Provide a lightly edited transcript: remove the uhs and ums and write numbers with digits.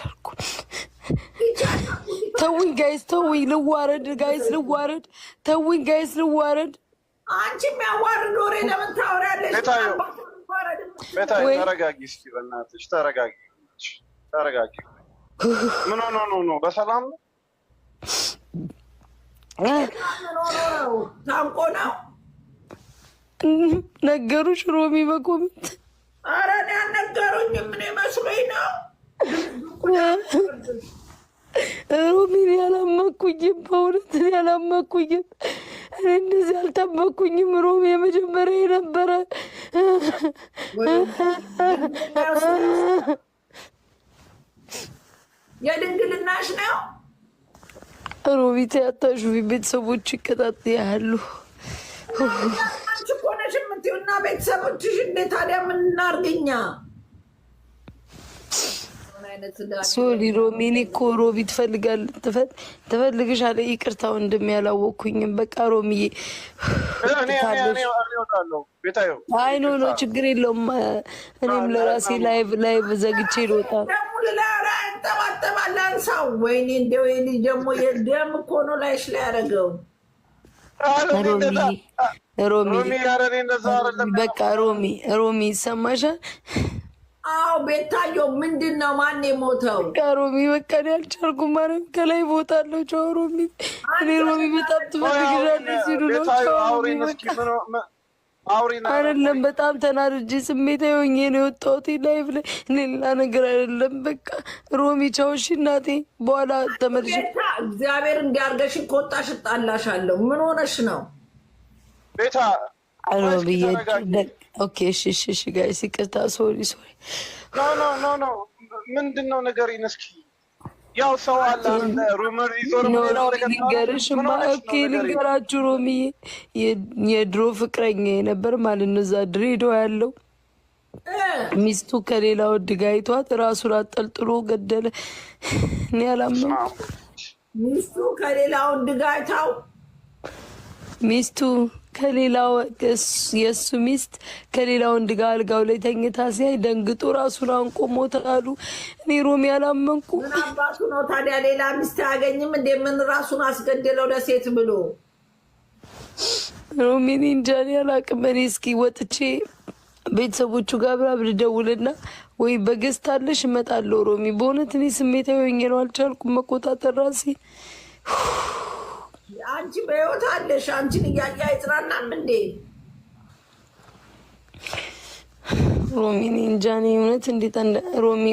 አልቻልኩም። ተውኝ ጋይስ ተውኝ፣ ልዋረድ ጋይስ ልዋረድ፣ ተውኝ ጋይስ ልዋረድ። አንቺ የሚያዋርድ ወሬ ለምን ታወሪያለሽ? ቤታዬ ተረጋጊ እስኪ በእናትሽ ተረጋጊ፣ ተረጋጊ። ምን ሆኖ ነው? በሰላም ነው? ታንቆ ነው ነገሩሽ? ሮሚ በኮሜንት ኧረ እኔ አልነገሩኝም። ምን መስሎኝ ነው? ሮሚን ያላመኩኝም፣ በእውነት ያላመኩኝም። እኔ እንደዚህ አልጠበኩኝም። ሮሚ የመጀመሪያ የነበረ የድንግልናሽ ነው። ሮሚ ተያታሹ ቤተሰቦች ይቀጣጥያሉ። አንቺ እኮ ነሽ የምትይው እና ቤተሰቦችሽ እንዴት ታዲያ ምን እናድርግኛ? ሶሪ ሮሚ፣ እኔ እኮ ሮቢ ትፈልግሻለች። ይቅርታ ወንድሜ ያላወቅኩኝም። በቃ ሮሚዬ አይ ኖ ኖ ችግር የለውም። እኔም ለራሴ ላይቭ ዘግቼ ልወጣ እንጠባጠባለን። ሰው ወይኔ እንደው ልጅ ደግሞ የደም እኮ ነው ላይሽ ላይ ያደረገው። ሮሚ በቃ ሮሚ ይሰማሻል? አዎ ቤታዮ ምንድን ነው? ማን የሞተው? ሮሚ በቃ እኔ አልቻልኩም። ማርያም ከላይ ቦታለሁ። ቻው ሮሚ። እኔ ሮሚ በጣም ትፈልግሻለች ሲሉ ነው። አይደለም በጣም ተናድጄ ስሜታዊ ሆኜ ነው የወጣሁት ላይቭ ላይ፣ ሌላ ነገር አይደለም። በቃ ሮሚ ቻው። እሺ እናቴ፣ በኋላ ተመልሼ እግዚአብሔር እንዲያርገሽ ከወጣሽ እጣላሻለሁ። ምን ሆነሽ ነው ቤታ? ሮሚዬ ኦኬ እሺ ጋይስ ይቅርታ። ሶሪ ኖ ምንድን ነው ነገር ይነስኪ ያው ሰው አለ ሩመር ይዞር ልንገራችሁ። ሮሚዬ የድሮ ፍቅረኛ የነበር ማለት ነው። እዛ ድሬዳዋ ያለው ሚስቱ ከሌላ ወድ ጋር አይቷት ራሱን አጠልጥሎ ገደለ። እኔ አላመንኩም። ሚስቱ ከሌላ ወድ ጋር አይታው ሚስቱ ከሌላው የእሱ ሚስት ከሌላ ወንድ ጋር አልጋው ላይ ተኝታ ሲያይ ደንግጦ ራሱን አንቆ ሞተ አሉ። እኔ ሮሚ አላመንኩ። ምን አባቱ ነው ታዲያ? ሌላ ሚስት አያገኝም እንዴ? ምን ራሱን አስገደለው ለሴት ብሎ? ሮሚ እኔ እንጃ እኔ አላቅም። እኔ እስኪ ወጥቼ ቤተሰቦቹ ጋር ብራብ ልደውልና ወይ በገዝት አለሽ እመጣለሁ። ሮሚ በእውነት እኔ ስሜታዊ ሆኜ ነው፣ አልቻልኩም መቆጣጠር ራሴ። አንቺ በህይወት አለሽ። አንቺን እያየ አይጽናናም እንዴ? ሮሚ እኔ እንጃ እኔ እውነት እንዴት ሮሚ